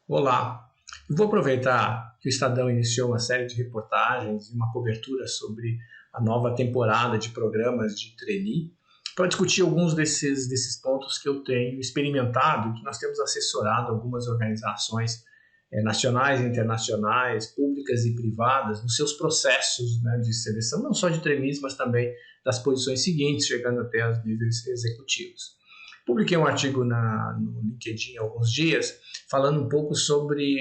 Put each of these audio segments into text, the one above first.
Olá, eu vou aproveitar que o Estadão iniciou uma série de reportagens e uma cobertura sobre a nova temporada de programas de trainee para discutir alguns desses pontos que eu tenho experimentado, que nós temos assessorado algumas organizações nacionais e internacionais, públicas e privadas, nos seus processos, né, de seleção, não só de trainees, mas também das posições seguintes, chegando até os níveis executivos. Publiquei um artigo no LinkedIn há alguns dias, falando um pouco sobre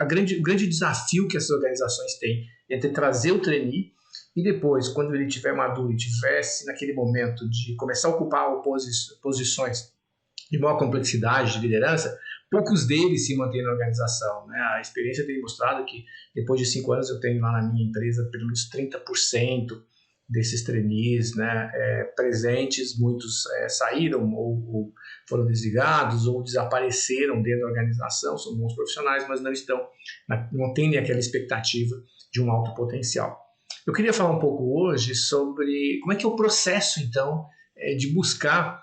o grande desafio que essas organizações têm entre trazer o trainee e depois, quando ele estiver maduro e tivesse naquele momento de começar a ocupar posições de maior complexidade de liderança, poucos deles se mantêm na organização, né? A experiência tem mostrado que depois de 5 anos eu tenho lá na minha empresa pelo menos 30% desses trainees, né, presentes. Muitos saíram ou foram desligados ou desapareceram dentro da organização, são bons profissionais, mas não têm aquela expectativa de um alto potencial. Eu queria falar um pouco hoje sobre como é que é o processo, então, de buscar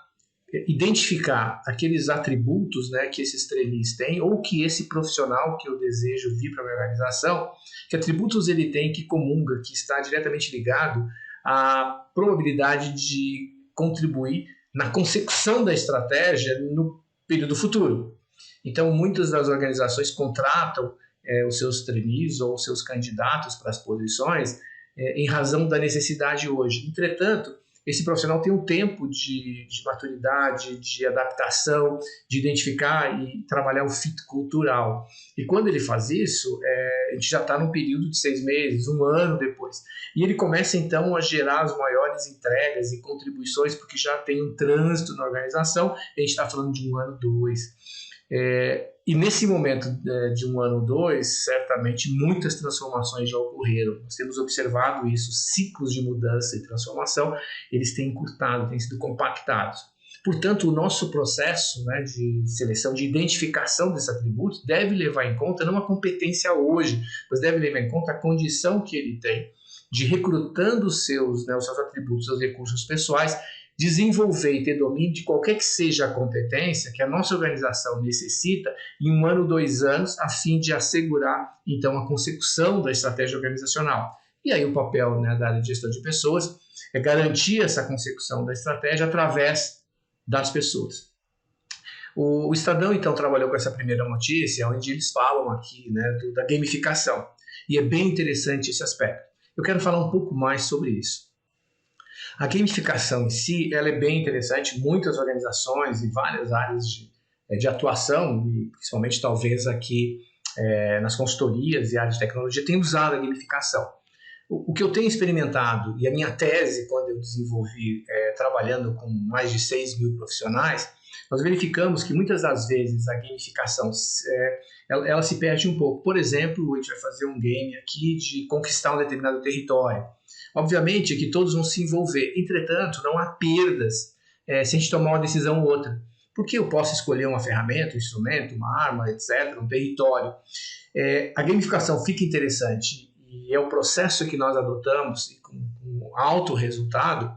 identificar aqueles atributos, né, que esses trainees têm ou que esse profissional que eu desejo vir para a minha organização, que atributos ele tem que comunga, que está diretamente ligado à probabilidade de contribuir na consecução da estratégia no período futuro. Então, muitas das organizações contratam os seus trainees ou os seus candidatos para as posições em razão da necessidade hoje. Entretanto, esse profissional tem um tempo de maturidade, de adaptação, de identificar e trabalhar o fit cultural. E quando ele faz isso, a gente já está num período de 6 meses, 1 ano depois. E ele começa, então, a gerar as maiores entregas e contribuições, porque já tem um trânsito na organização, a gente está falando de 1 ano, 2. E nesse momento de 1 ano ou 2, certamente muitas transformações já ocorreram. Nós temos observado isso, ciclos de mudança e transformação, eles têm encurtado, têm sido compactados. Portanto, o nosso processo, né, de seleção, de identificação desses atributos, deve levar em conta não a competência hoje, mas deve levar em conta a condição que ele tem de, recrutando os seus atributos, seus recursos pessoais, desenvolver e ter domínio de qualquer que seja a competência que a nossa organização necessita em 1 ano, 2 anos, a fim de assegurar, então, a consecução da estratégia organizacional. E aí o papel, né, da área de gestão de pessoas é garantir essa consecução da estratégia através das pessoas. O Estadão, então, trabalhou com essa primeira notícia, onde eles falam aqui, né, da gamificação. E é bem interessante esse aspecto. Eu quero falar um pouco mais sobre isso. A gamificação em si, ela é bem interessante. Muitas organizações e várias áreas de atuação, e principalmente talvez aqui nas consultorias e áreas de tecnologia, têm usado a gamificação. O que eu tenho experimentado, e a minha tese, quando eu desenvolvi, trabalhando com mais de 6 mil profissionais, nós verificamos que muitas das vezes a gamificação ela se perde um pouco. Por exemplo, a gente vai fazer um game aqui de conquistar um determinado território. Obviamente que todos vão se envolver, entretanto, não há perdas se a gente tomar uma decisão ou outra. Porque eu posso escolher uma ferramenta, um instrumento, uma arma, etc., um território. A gamificação fica interessante e é o processo que nós adotamos e com alto resultado,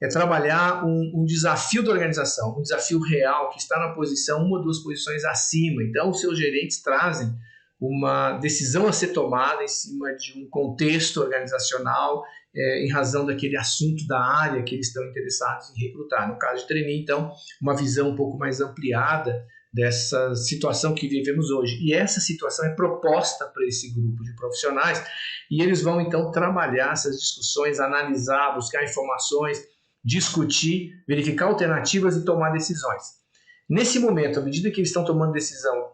é trabalhar um desafio da organização, um desafio real que está na posição, 1 ou 2 posições acima. Então, os seus gerentes trazem uma decisão a ser tomada em cima de um contexto organizacional em razão daquele assunto da área que eles estão interessados em recrutar. No caso de trainee, então, uma visão um pouco mais ampliada dessa situação que vivemos hoje. E essa situação é proposta para esse grupo de profissionais e eles vão, então, trabalhar essas discussões, analisar, buscar informações, discutir, verificar alternativas e tomar decisões. Nesse momento, à medida que eles estão tomando decisão,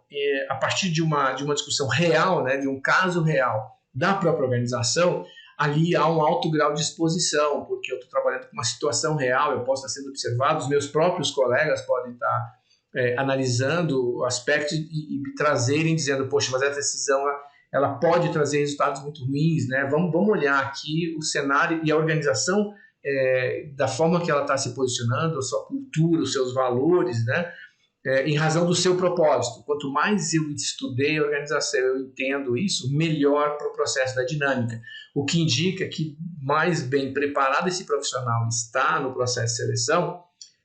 a partir de uma discussão real, né, de um caso real da própria organização, ali há um alto grau de exposição, porque eu estou trabalhando com uma situação real, eu posso estar sendo observado, os meus próprios colegas podem estar analisando aspectos e trazerem, dizendo, poxa, mas essa decisão ela pode trazer resultados muito ruins, né? Vamos olhar aqui o cenário e a organização da forma que ela está se posicionando, a sua cultura, os seus valores, né? Em razão do seu propósito. Quanto mais eu estudei a organização, eu entendo isso, melhor para o processo da dinâmica. O que indica que mais bem preparado esse profissional está no processo de seleção,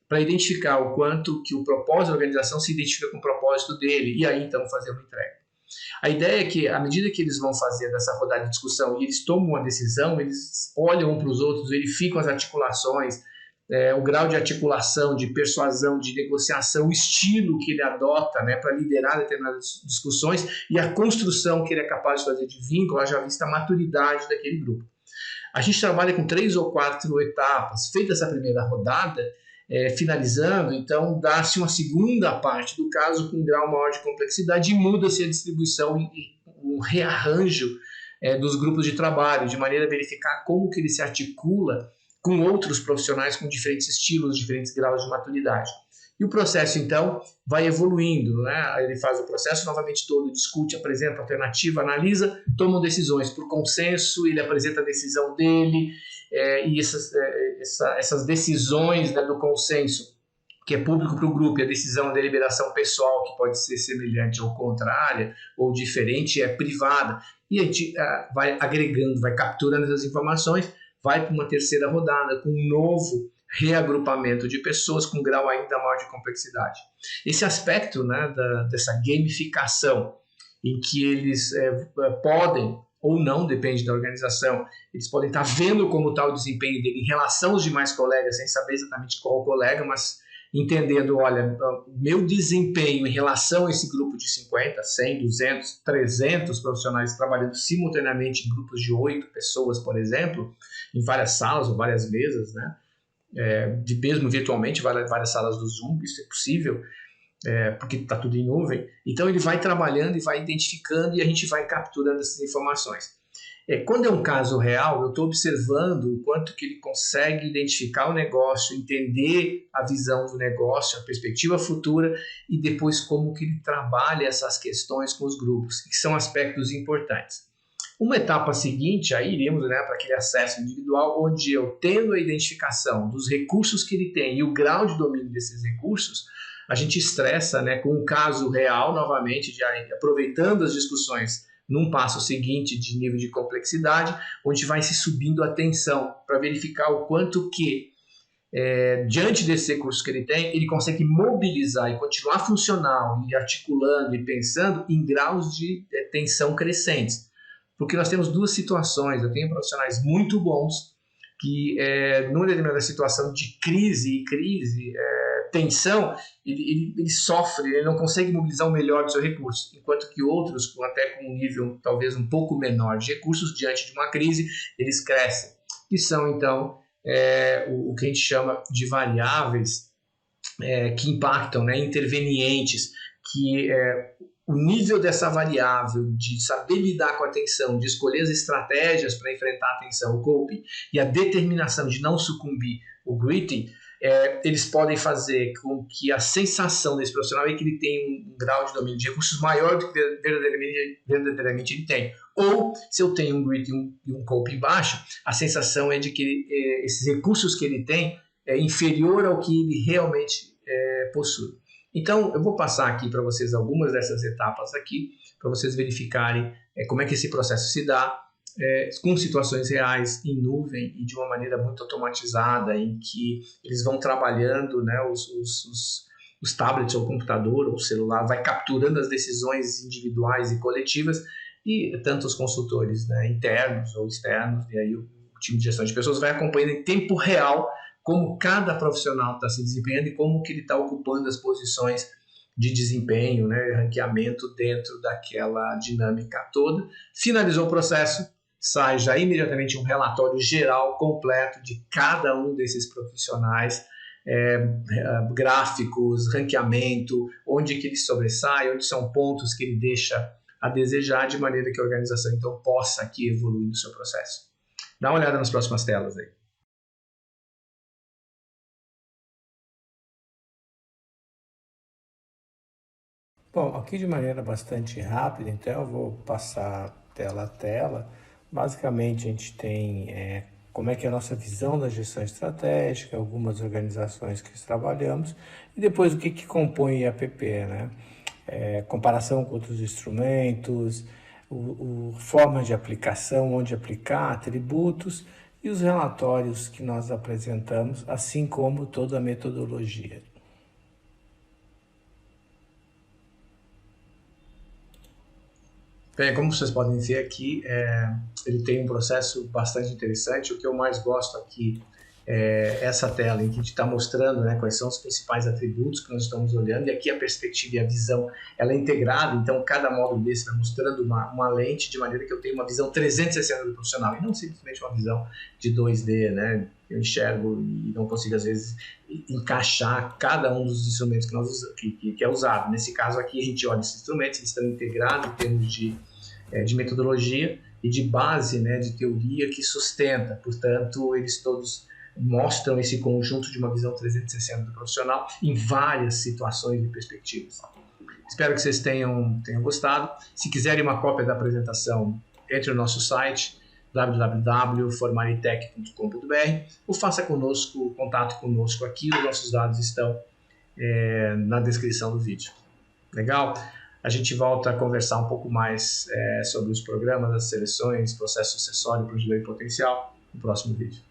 para identificar o quanto que o propósito da organização se identifica com o propósito dele e aí então fazer uma entrega. A ideia é que, à medida que eles vão fazer essa rodada de discussão e eles tomam uma decisão, eles olham um para os outros, verificam as articulações, o grau de articulação, de persuasão, de negociação, o estilo que ele adota, né, para liderar determinadas discussões e a construção que ele é capaz de fazer de vínculo, haja vista a maturidade daquele grupo. A gente trabalha com 3 ou 4 etapas. Feita essa primeira rodada, finalizando, então dá-se uma segunda parte do caso com um grau maior de complexidade e muda-se a distribuição e um rearranjo dos grupos de trabalho, de maneira a verificar como que ele se articula com outros profissionais com diferentes estilos, diferentes graus de maturidade. E o processo, então, vai evoluindo, né? Ele faz o processo novamente todo, discute, apresenta alternativa, analisa, tomam decisões por consenso, ele apresenta a decisão dele, e essas decisões, né, do consenso, que é público para o grupo, e a decisão, a deliberação pessoal, que pode ser semelhante ou contrária, ou diferente, é privada. E a gente vai agregando, vai capturando essas informações, vai para uma terceira rodada com um novo reagrupamento de pessoas com grau ainda maior de complexidade. Esse aspecto, né, dessa gamificação, em que eles podem, ou não, depende da organização, eles podem estar vendo como está o desempenho dele em relação aos demais colegas, sem saber exatamente qual colega, mas entendendo, olha, meu desempenho em relação a esse grupo de 50, 100, 200, 300 profissionais trabalhando simultaneamente em grupos de 8 pessoas, por exemplo, em várias salas ou várias mesas, né? Mesmo virtualmente, várias salas do Zoom, isso é possível, porque está tudo em nuvem. Então ele vai trabalhando e vai identificando e a gente vai capturando essas informações. Quando é um caso real, eu estou observando o quanto que ele consegue identificar o negócio, entender a visão do negócio, a perspectiva futura e depois como que ele trabalha essas questões com os grupos, que são aspectos importantes. Uma etapa seguinte, aí iremos, né, para aquele acesso individual, onde eu, tendo a identificação dos recursos que ele tem e o grau de domínio desses recursos, a gente estressa, né, com um caso real, novamente, aproveitando as discussões num passo seguinte de nível de complexidade, onde vai se subindo a tensão para verificar o quanto que, diante desses recursos que ele tem, ele consegue mobilizar e continuar funcional e articulando e pensando em graus de tensão crescentes. Porque nós temos duas situações. Eu tenho profissionais muito bons que, numa determinada situação de crise, tensão, ele sofre, ele não consegue mobilizar o melhor do seu recurso, enquanto que outros, até com um nível talvez um pouco menor de recursos, diante de uma crise, eles crescem. E são, então, o que a gente chama de variáveis que impactam, né, intervenientes, que o nível dessa variável de saber lidar com a tensão, de escolher as estratégias para enfrentar a tensão, o coping, e a determinação de não sucumbir, o gritting, eles podem fazer com que a sensação desse profissional é que ele tem um grau de domínio de recursos maior do que verdadeiramente ele tem. Ou, se eu tenho um gritting e um coping baixo, a sensação é de que esses recursos que ele tem é inferior ao que ele realmente possui. Então, eu vou passar aqui para vocês algumas dessas etapas aqui, para vocês verificarem como é que esse processo se dá, com situações reais, em nuvem e de uma maneira muito automatizada, em que eles vão trabalhando, né, os tablets ou computador ou celular, vai capturando as decisões individuais e coletivas, e tanto os consultores, né, internos ou externos, e aí o time de gestão de pessoas vai acompanhando em tempo real como cada profissional está se desempenhando e como que ele está ocupando as posições de desempenho, né, ranqueamento dentro daquela dinâmica toda. Finalizou o processo, sai já imediatamente um relatório geral completo de cada um desses profissionais, gráficos, ranqueamento, onde que ele sobressai, onde são pontos que ele deixa a desejar, de maneira que a organização então possa aqui evoluir no seu processo. Dá uma olhada nas próximas telas aí. Bom, aqui de maneira bastante rápida, então eu vou passar tela a tela. Basicamente a gente tem como é que é a nossa visão da gestão estratégica, algumas organizações que trabalhamos, e depois o que compõe a APP, né? Comparação com outros instrumentos, formas de aplicação, onde aplicar, atributos, e os relatórios que nós apresentamos, assim como toda a metodologia. Bem, como vocês podem ver aqui, ele tem um processo bastante interessante. O que eu mais gosto aqui é essa tela em que a gente está mostrando, né, quais são os principais atributos que nós estamos olhando, e aqui a perspectiva e a visão ela é integrada, então cada módulo desse vai mostrando uma lente de maneira que eu tenho uma visão 360 do profissional, e não simplesmente uma visão de 2D, né? Eu enxergo e não consigo às vezes encaixar cada um dos instrumentos que, nós que é usado. Nesse caso aqui a gente olha esses instrumentos, eles estão integrados em termos de metodologia e de base, né, de teoria que sustenta. Portanto, eles todos mostram esse conjunto de uma visão 360 do profissional em várias situações e perspectivas. Espero que vocês tenham gostado. Se quiserem uma cópia da apresentação, entre no nosso site www.formaritech.com.br ou faça contato conosco aqui. Os nossos dados estão na descrição do vídeo. Legal? A gente volta a conversar um pouco mais sobre os programas, as seleções, processo sucessório, projeto potencial no próximo vídeo.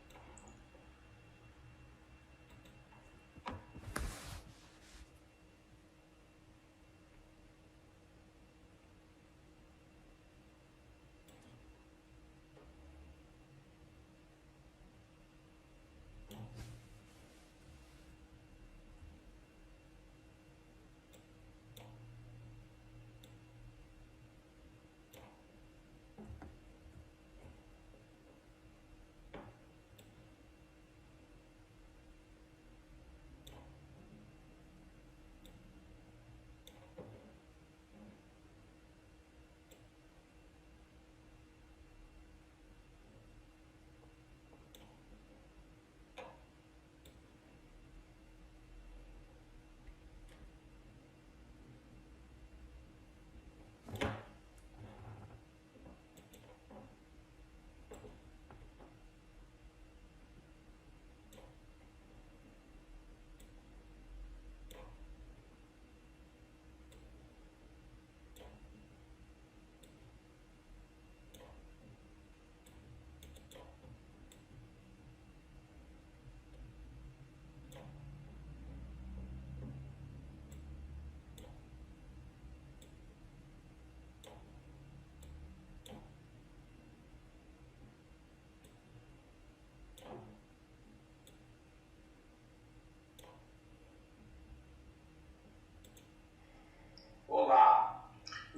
Olá,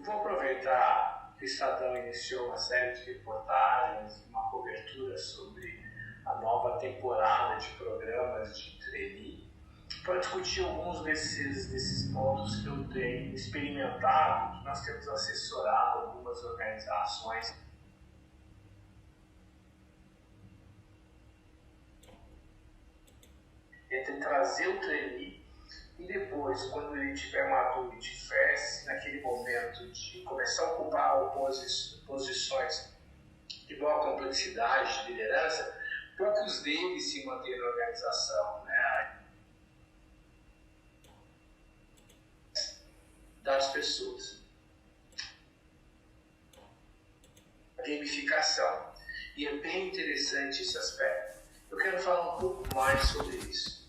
vou aproveitar que o Estadão iniciou uma série de reportagens, uma cobertura sobre a nova temporada de programas de trainee para discutir alguns desses pontos que eu tenho experimentado, que nós temos assessorado algumas organizações. Entre trazer o trainee e depois, quando ele estiver maduro e tivesse naquele momento de começar a ocupar posições de maior complexidade de liderança, poucos deles se mantêm na organização, né? Das pessoas. A gamificação. E é bem interessante esse aspecto. Eu quero falar um pouco mais sobre isso.